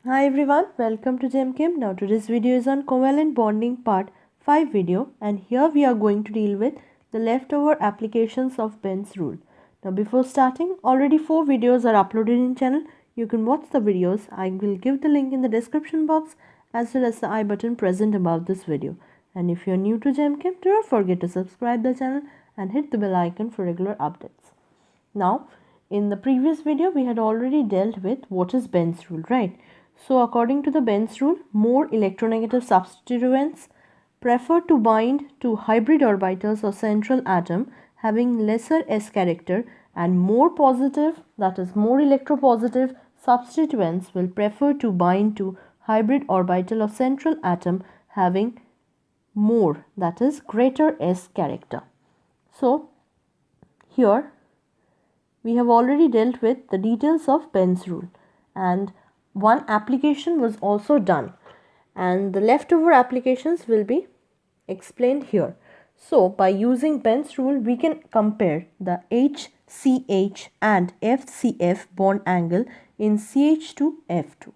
Hi everyone, welcome to GemChem. Now today's video is on covalent bonding part 5 video, and here we are going to deal with the leftover applications of Benz rule. Now before starting, already 4 videos are uploaded in channel. You can watch the videos. I will give the link in the description box as well as the I button present above this video. And if you are new to GemChem, do not forget to subscribe the channel and hit the bell icon for regular updates. Now in the previous video we had already dealt with what is Benz rule, right? So according to the Benz rule, more electronegative substituents prefer to bind to hybrid orbitals or central atom having lesser s character, and more positive, that is more electropositive substituents will prefer to bind to hybrid orbital or central atom having more, that is greater s character. So here we have already dealt with the details of Benz rule, and one application was also done, and the leftover applications will be explained here. So by using Benz rule we can compare the HCH and FCF bond angle in CH2F2.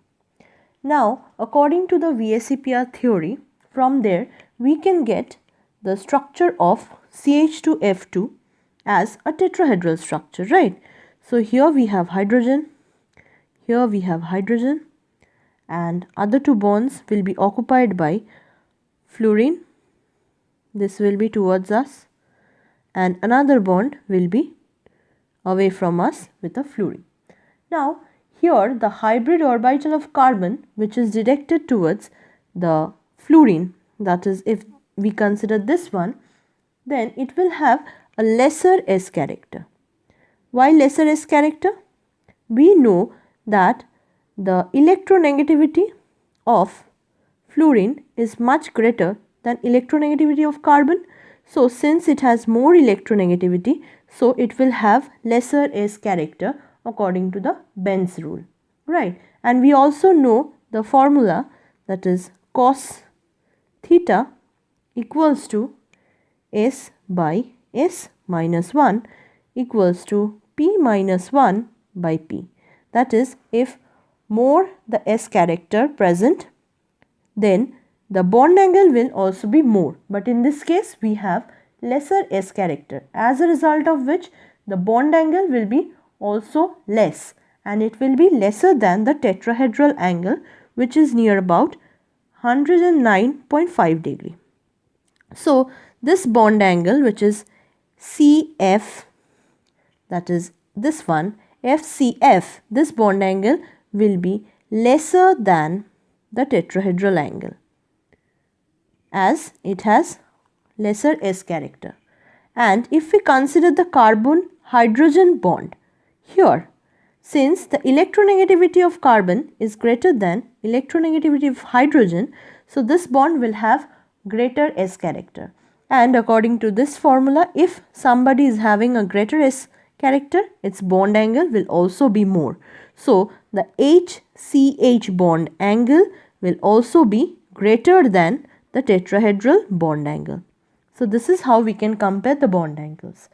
Now according to the VSEPR theory, from there we can get the structure of CH2F2 as a tetrahedral structure, right? So here we have hydrogen, here we have hydrogen, and other two bonds will be occupied by fluorine. This will be towards us, and another bond will be away from us with a fluorine. Now here the hybrid orbital of carbon, which is directed towards the fluorine, that is if we consider this one, then it will have a lesser s character. Why lesser s character? We know that the electronegativity of fluorine is much greater than electronegativity of carbon. So since it has more electronegativity, so it will have lesser s character according to the Benz rule, right? And we also know the formula, that is cos theta equals to s by s minus 1 equals to p minus 1 by p. That is, if more the s character present, then the bond angle will also be more, but in this case we have lesser s character, as a result of which the bond angle will be also less, and it will be lesser than the tetrahedral angle, which is near about 109.5 degree. So this bond angle, which is CF, that is this one, FCF, this bond angle will be lesser than the tetrahedral angle, as it has lesser s character. And if we consider the carbon hydrogen bond, here since the electronegativity of carbon is greater than electronegativity of hydrogen, so this bond will have greater s character. And according to this formula, if somebody is having a greater s character, its bond angle will also be more. So the HCH bond angle will also be greater than the tetrahedral bond angle. So this is how we can compare the bond angles.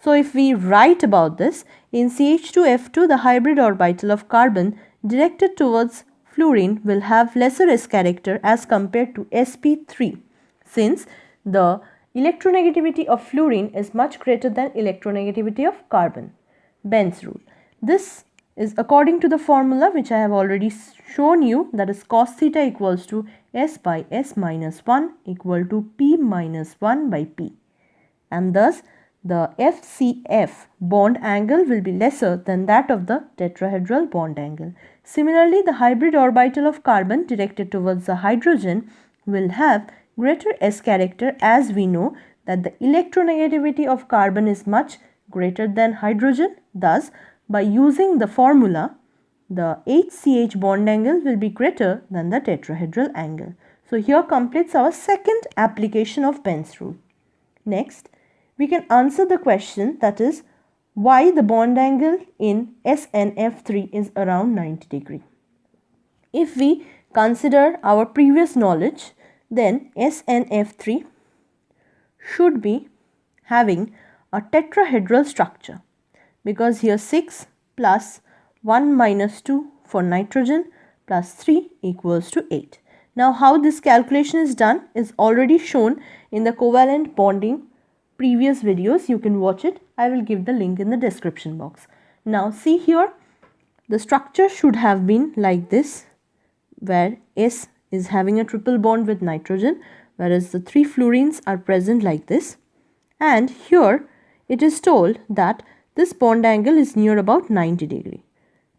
So if we write about this, in CH2F2 the hybrid orbital of carbon directed towards fluorine will have lesser s character as compared to sp3, since the electronegativity of fluorine is much greater than electronegativity of carbon. Benz rule. This is according to the formula which I have already shown you, that is cos theta equals to s by s minus 1 equal to p minus 1 by p, and thus the FCF bond angle will be lesser than that of the tetrahedral bond angle. Similarly, the hybrid orbital of carbon directed towards the hydrogen will have greater s character, as we know that the electronegativity of carbon is much greater than hydrogen. Thus, by using the formula, the HCH bond angle will be greater than the tetrahedral angle. So here completes our second application of Benz rule. Next, we can answer the question, that is why the bond angle in SNF3 is around 90 degree. If we consider our previous knowledge, then SNF3 should be having a tetrahedral structure. because here 6 plus 1 minus 2 for nitrogen plus 3 equals to 8. Now how this calculation is done is already shown in the covalent bonding previous videos. You can watch it. I will give the link in the description box. Now see here, the structure should have been like this, where S is having a triple bond with nitrogen, whereas the 3 fluorines are present like this. And here it is told that this bond angle is near about 90 degree,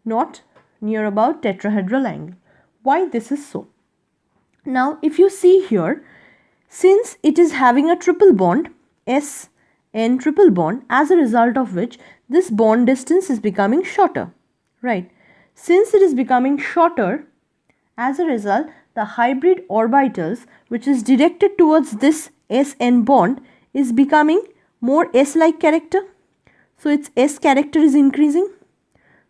not near about tetrahedral angle. Why this is so? Now if you see here, since it is having a triple bond, SN triple bond, as a result of which this bond distance is becoming shorter, right? Since it is becoming shorter, as a result, the hybrid orbitals which is directed towards this SN bond is becoming more S-like character. So its S character is increasing.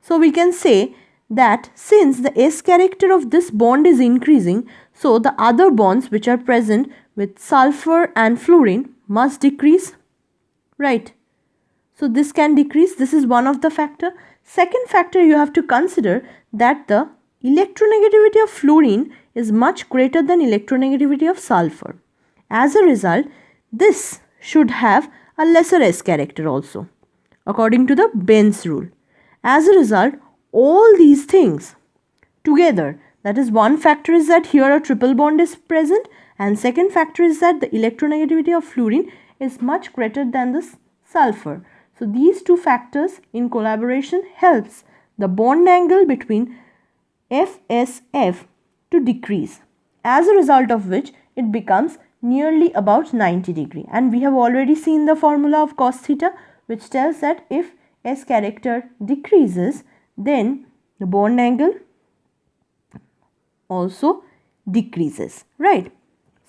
So we can say that since the S character of this bond is increasing, so the other bonds which are present with sulfur and fluorine must decrease, right? So this can decrease. This is one of the factor. Second factor, you have to consider that the electronegativity of fluorine is much greater than electronegativity of sulfur. As a result, this should have a lesser S character also, according to the Benz rule. As a result, all these things together, that is, one factor is that here a triple bond is present, and second factor is that the electronegativity of fluorine is much greater than the sulfur. So these two factors in collaboration helps the bond angle between FSF to decrease, as a result of which it becomes nearly about 90 degree. And we have already seen the formula of cos theta, which tells that if S character decreases, then the bond angle also decreases, right?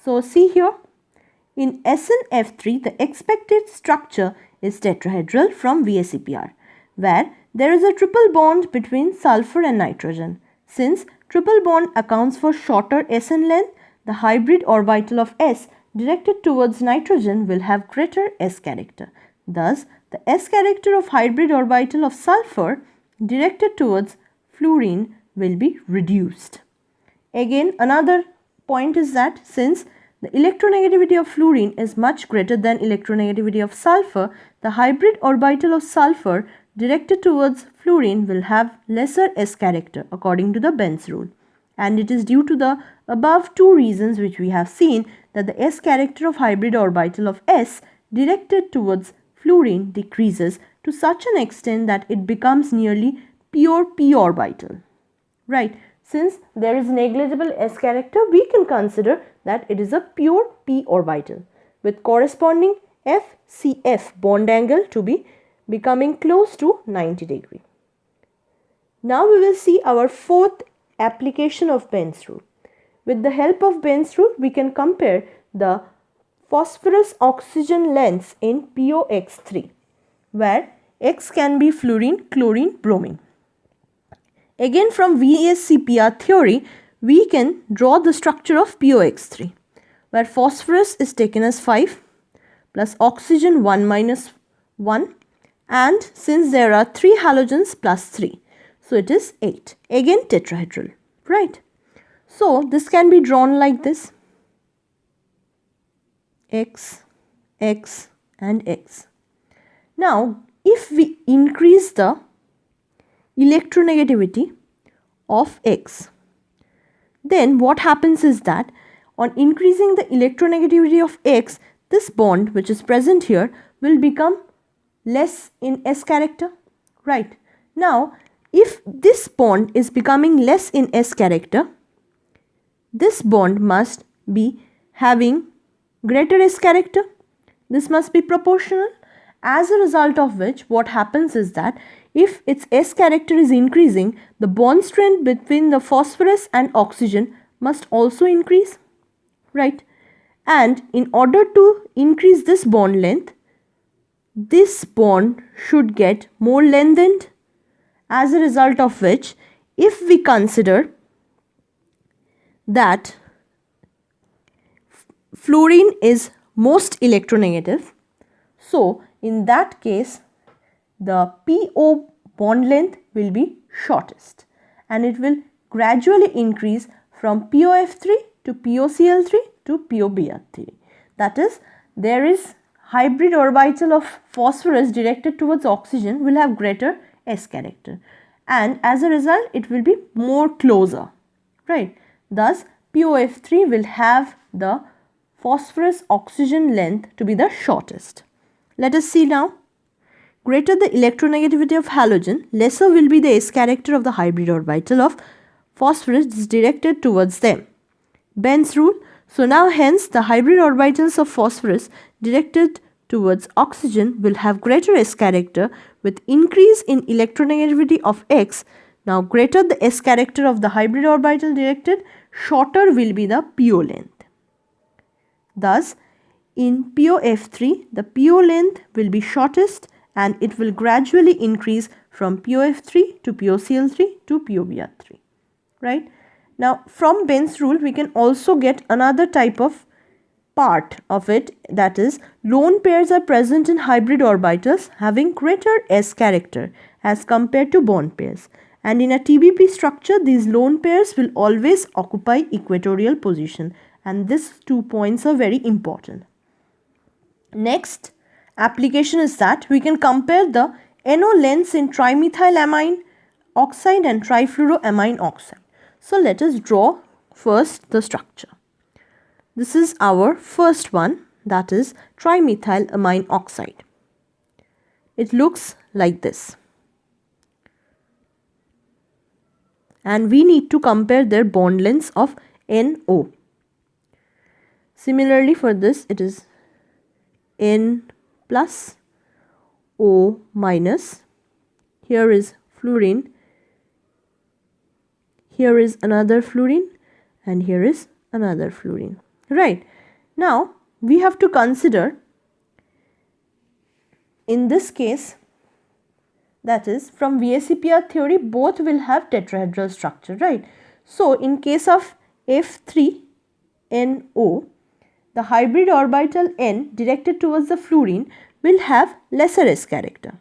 So see here, in SnF3 the expected structure is tetrahedral from VSEPR, where there is a triple bond between sulfur and nitrogen. Since triple bond accounts for shorter Sn length, the hybrid orbital of S directed towards nitrogen will have greater S character. Thus, the S character of hybrid orbital of sulfur directed towards fluorine will be reduced. Again, another point is that since the electronegativity of fluorine is much greater than electronegativity of sulfur, the hybrid orbital of sulfur directed towards fluorine will have lesser S character according to the Benz rule. And it is due to the above two reasons which we have seen that the S character of hybrid orbital of S directed towards fluorine decreases to such an extent that it becomes nearly pure p orbital, right? Since there is negligible S character, we can consider that it is a pure p orbital with corresponding FCF bond angle to be becoming close to 90 degree. Now we will see our fourth application of Benz rule. With the help of Benz rule, we can compare the phosphorus oxygen lengths in POX3, where X can be fluorine, chlorine, bromine. Again, from VSEPR theory, we can draw the structure of POX3, where phosphorus is taken as 5 plus oxygen 1 minus 1, and since there are 3 halogens plus 3, so it is 8. Again tetrahedral, right? So this can be drawn like this: X, X and X. Now if we increase the electronegativity of X, then what happens is that on increasing the electronegativity of X, this bond which is present here will become less in S character, right? Now if this bond is becoming less in S character, this bond must be having greater S character. This must be proportional, as a result of which what happens is that if its S character is increasing, the bond strength between the phosphorus and oxygen must also increase, right? And in order to increase this bond length, this bond should get more lengthened, as a result of which if we consider that fluorine is most electronegative, so in that case the PO bond length will be shortest and it will gradually increase from POF3 to POCl3 to POBr3. That is, there is hybrid orbital of phosphorus directed towards oxygen will have greater S character, and as a result it will be more closer, right? Thus POF3 will have the phosphorus oxygen length to be the shortest. Let us see now. Greater the electronegativity of halogen, lesser will be the S character of the hybrid orbital of phosphorus directed towards them. Benz rule. So now hence the hybrid orbitals of phosphorus directed towards oxygen will have greater S character with increase in electronegativity of X. Now greater the S character of the hybrid orbital directed, shorter will be the PO length. Thus in POF3 the PO length will be shortest and it will gradually increase from POF3 to POCl3 to POBr3, right? Now from Benz rule we can also get another type of part of it, that is, lone pairs are present in hybrid orbitals having greater S character as compared to bond pairs, and in a TBP structure these lone pairs will always occupy equatorial position, and these 2 points are very important. Next application is that we can compare the NO lengths in trimethylamine oxide and trifluoroamine oxide. So let us draw first the structure. This is our first one, that is trimethylamine oxide. It looks like this. And we need to compare their bond lengths of NO. Similarly for this it is N plus O minus. Here is fluorine. Here is another fluorine and here is another fluorine. Right. Now we have to consider in this case, that is, from VSEPR theory both will have tetrahedral structure, right? So in case of F3NO, the hybrid orbital N directed towards the fluorine will have lesser S character,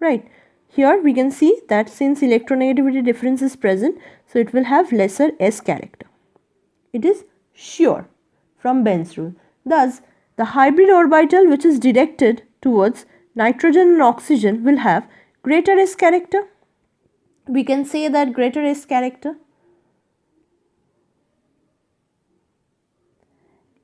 right? Here we can see that since electronegativity difference is present, so it will have lesser S character. It is sure from Benz rule. Thus, the hybrid orbital which is directed towards nitrogen and oxygen will have greater S character. We can say that greater S character.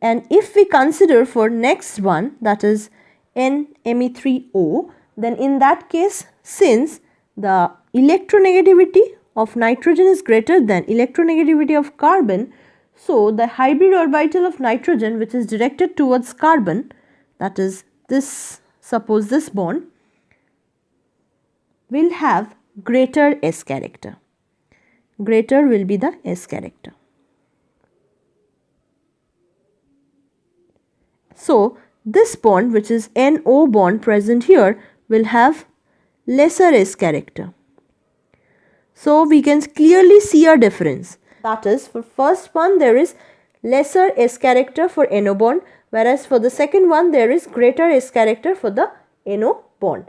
And if we consider for next one, that is NMe3O, then in that case, since the electronegativity of nitrogen is greater than electronegativity of carbon, so the hybrid orbital of nitrogen which is directed towards carbon, that is this, suppose this bond, will have greater S character. Greater will be the S character. So this bond, which is NO bond present here, will have lesser S character. So we can clearly see a difference. That is, for first one there is lesser S character for NO bond, whereas for the second one there is greater S character for the NO bond.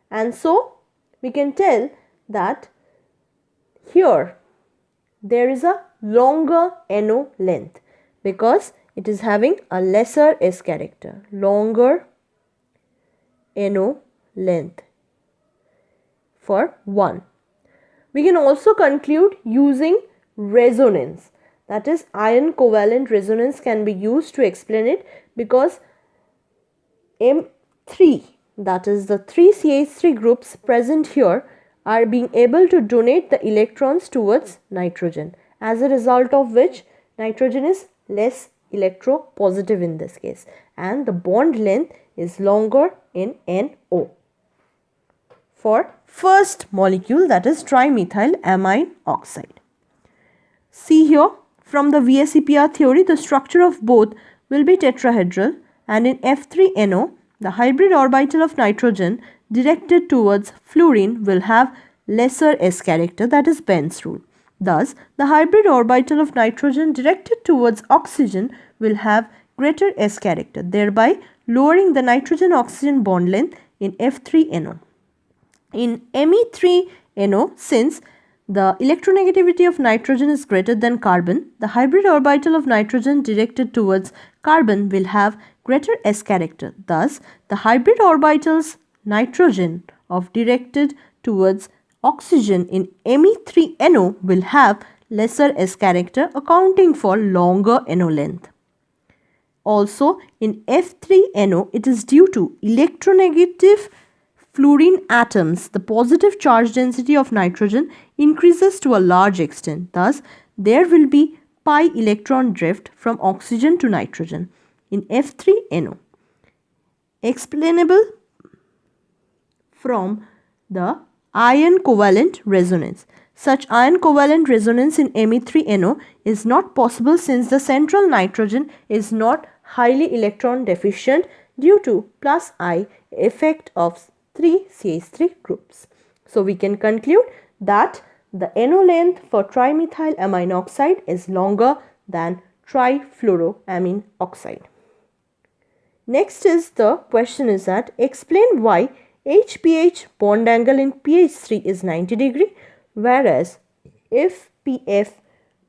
And so we can tell that here there is a longer NO length because it is having a lesser S character, longer NO length for 1. We can also conclude using resonance, that is ion covalent resonance can be used to explain it, because M3, that is the 3 CH3 groups present here, are being able to donate the electrons towards nitrogen, as a result of which nitrogen is less electropositive in this case and the bond length is longer in NO. For first molecule, that is trimethylamine oxide. See here, from the VSEPR theory the structure of both will be tetrahedral, and in F3NO the hybrid orbital of nitrogen directed towards fluorine will have lesser S character, that is Benz rule. Thus, the hybrid orbital of nitrogen directed towards oxygen will have greater S character, thereby lowering the nitrogen-oxygen bond length in F3NO. In Me3NO, since the electronegativity of nitrogen is greater than carbon, the hybrid orbital of nitrogen directed towards carbon will have greater S character. Thus, the hybrid orbitals nitrogen of directed towards oxygen in Me3NO will have lesser S character, accounting for longer NO length. Also, in F3NO, it is due to electronegative fluorine atoms, the positive charge density of nitrogen increases to a large extent. Thus, there will be pi electron drift from oxygen to nitrogen in F3NO. Explainable from the ion covalent resonance. Such ion covalent resonance in Me3NO is not possible since the central nitrogen is not highly electron deficient due to plus I effect of 3 CH3 groups. So we can conclude that the NO length for trimethylamine oxide is longer than trifluoroamine oxide. Next is the question is that explain why HPH bond angle in pH3 is 90 degree, whereas FPF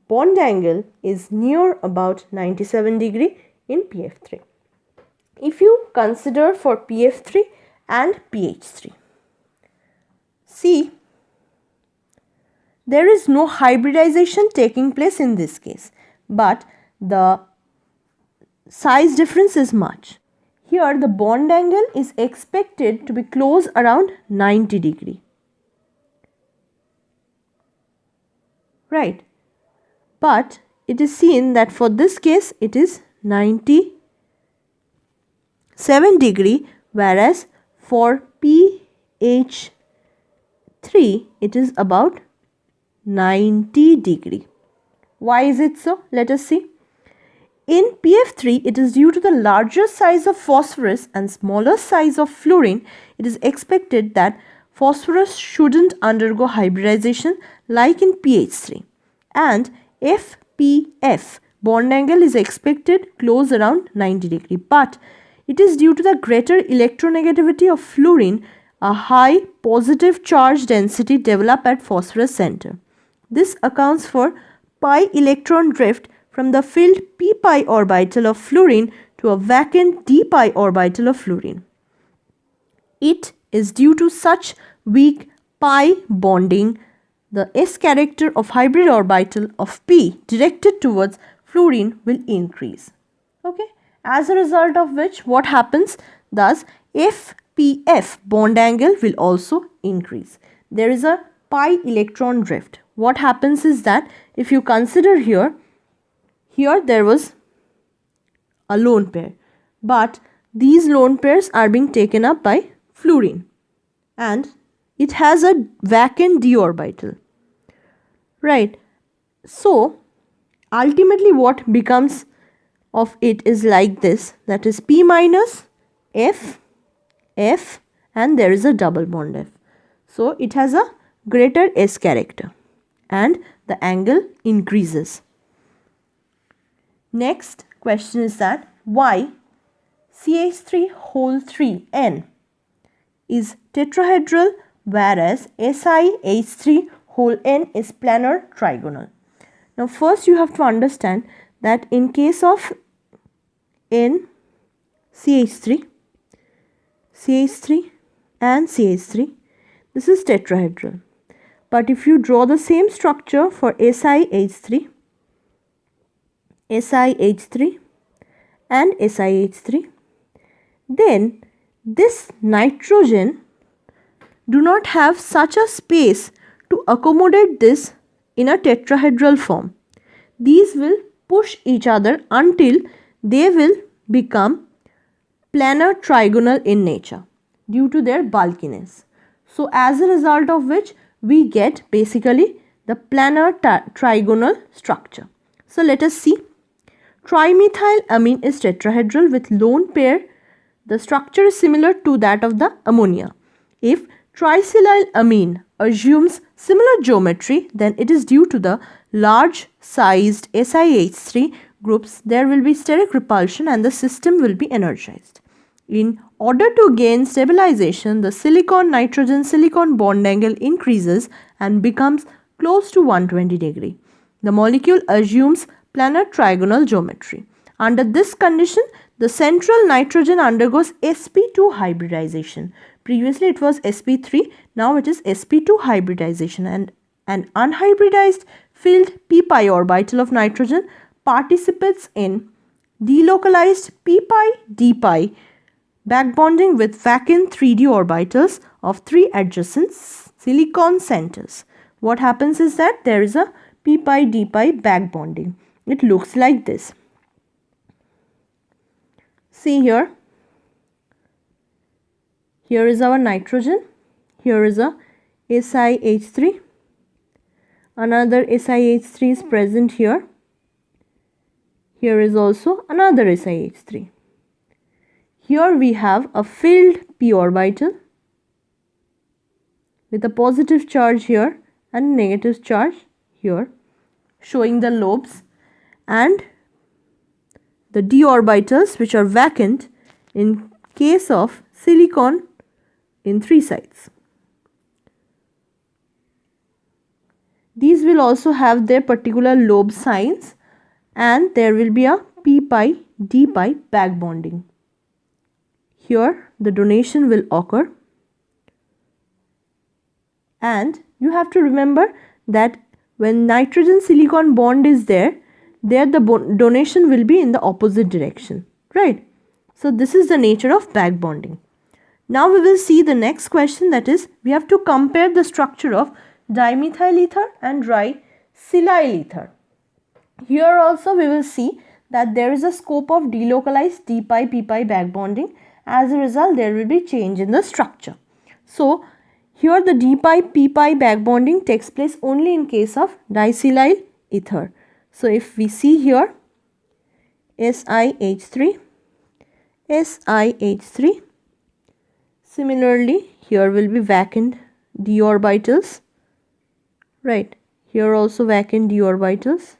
bond angle is near about 97 degree in PF3. If you consider for PF3 and pH3, see, there is no hybridization taking place in this case, but the size difference is much. Here the bond angle is expected to be close around 90 degree. Right. But it is seen that for this case it is 97 degree, whereas for pH3 it is about 90 degree. Why is it so? Let us see. In PF3, it is due to the larger size of phosphorus and smaller size of fluorine. It is expected that phosphorus shouldn't undergo hybridization like in pH3. And FPF bond angle is expected close around 90 degree. But it is due to the greater electronegativity of fluorine, a high positive charge density developed at phosphorus center. This accounts for pi electron drift from the filled p pi orbital of fluorine to a vacant d pi orbital of fluorine. It is due to such weak pi bonding, the S character of hybrid orbital of p directed towards fluorine will increase. Okay, as a result of which what happens? Thus, FPF bond angle will also increase. There is a pi electron drift. What happens is that if you consider here there was a lone pair, but these lone pairs are being taken up by fluorine and it has a vacant d orbital, right? So ultimately what becomes of it is like this, that is p minus f f and there is a double bond f. So it has a greater S character and the angle increases. Next question is that why CH3 whole 3N is tetrahedral whereas SiH3 whole N is planar trigonal. Now first you have to understand that in case of NCH3 and CH3, this is tetrahedral. But if you draw the same structure for SiH3 and SiH3, then this nitrogen do not have such a space to accommodate this in a tetrahedral form. These will push each other until they will become planar trigonal in nature due to their bulkiness. So as a result of which we get basically the planar trigonal structure. So let us see. Trimethylamine is tetrahedral with lone pair. The structure is similar to that of the ammonia. If tricylamine assumes similar geometry, then it is due to the large sized SiH3 groups. There will be steric repulsion and the system will be energized. In order to gain stabilization, the silicon-nitrogen-silicon bond angle increases and becomes close to 120 degree. The molecule assumes planar trigonal geometry. Under this condition, the central nitrogen undergoes sp2 hybridization. Previously it was sp3, now it is sp2 hybridization, and an unhybridized filled p-pi orbital of nitrogen participates in delocalized p-pi d-pi backbonding with vacant 3d orbitals of 3 adjacent silicon centers. What happens is that there is a p-pi d-pi backbonding. It looks like this. See here. Here is our nitrogen. Here is a SiH3. Another SiH3 is present here. Here is also another SiH3. Here we have a filled p orbital with a positive charge here and negative charge here, showing the lobes, and the d orbitals which are vacant in case of silicon in 3 sides. These will also have their particular lobe signs, and there will be a p-pi d-pi backbonding. Here the donation will occur, and you have to remember that when nitrogen silicon bond is there the donation will be in the opposite direction, right? So this is the nature of backbonding. Now we will see the next question, that is we have to compare the structure of dimethyl ether and diacetyl ether. Here also we will see that there is a scope of delocalized d-pi p-pi backbonding. As a result, there will be change in the structure. So here the d-pi p-pi backbonding takes place only in case of diacetyl ether. So if we see here SiH3, SiH3, similarly here will be vacant d orbitals, right? Here also vacant d orbitals,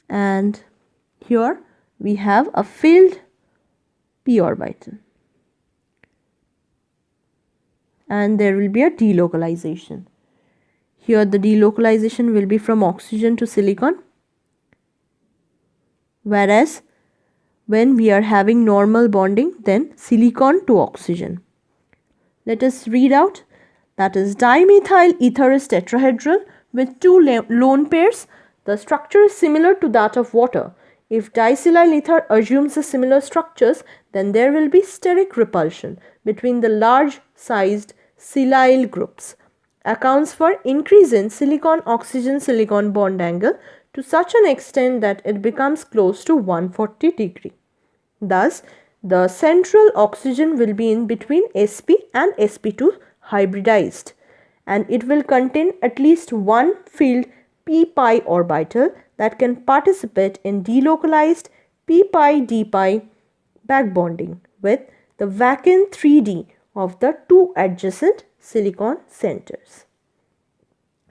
and here we have a filled p orbital, and there will be a delocalization. Here the delocalization will be from oxygen to silicon, whereas when we are having normal bonding, then silicon to oxygen. Let us read out, that is dimethyl ether is tetrahedral with 2 lone pairs. The structure is similar to that of water. If diacetyl ether assumes the similar structures, then there will be steric repulsion between the large sized silyl groups. Accounts for increase in silicon-oxygen-silicon bond angle to such an extent that it becomes close to 140 degree. Thus, the central oxygen will be in between sp and sp2 hybridized, and it will contain at least one filled p-pi orbital that can participate in delocalized p-pi d-pi backbonding with the vacant 3d of the 2 adjacent silicon centers.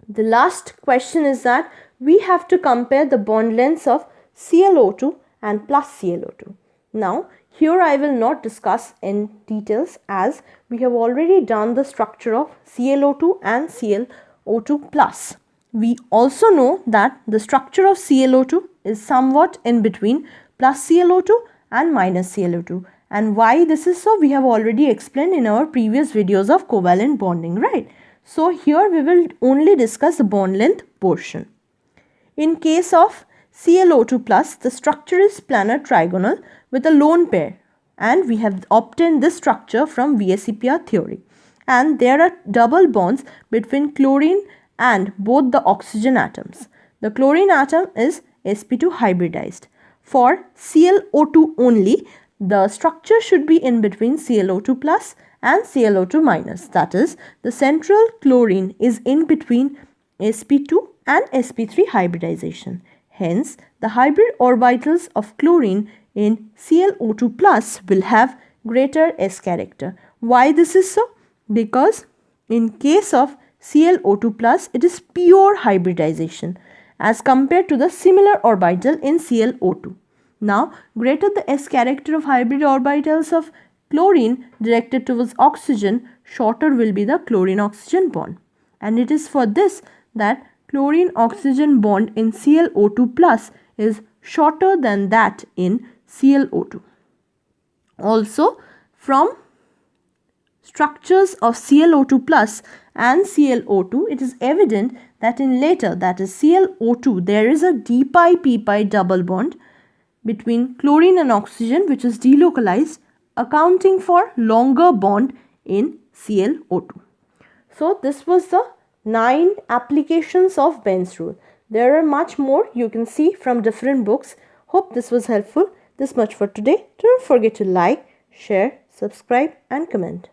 The last question is that we have to compare the bond lengths of ClO2 and plus ClO2. Now here I will not discuss in details, as we have already done the structure of ClO2 and ClO2 plus. We also know that the structure of ClO2 is somewhat in between plus ClO2 and minus ClO2, and why this is so we have already explained in our previous videos of covalent bonding, right? So here we will only discuss the bond length portion. In case of ClO2 plus, the structure is planar trigonal with a lone pair, and we have obtained this structure from VSEPR theory, and there are double bonds between chlorine and both the oxygen atoms. The chlorine atom is sp2 hybridized. For ClO2 only, the structure should be in between ClO2 plus and ClO2 minus. That is, the central chlorine is in between sp2 and sp3 hybridization. Hence, the hybrid orbitals of chlorine in ClO2 plus will have greater S character. Why this is so? Because in case of ClO2 plus, it is pure hybridization as compared to the similar orbital in ClO2. Now, greater the s character of hybrid orbitals of chlorine directed towards oxygen, shorter will be the chlorine-oxygen bond. And it is for this that chlorine-oxygen bond in ClO2 plus is shorter than that in ClO2. Also, from structures of ClO2 plus and ClO2, it is evident that in later, that is ClO2, there is a d-pi-p-pi double bond between chlorine and oxygen which is delocalized, accounting for longer bond in ClO2. So this was the 9 applications of Benz rule. There are much more you can see from different books. Hope this was helpful. This much for today. Don't forget to like, share, subscribe and comment.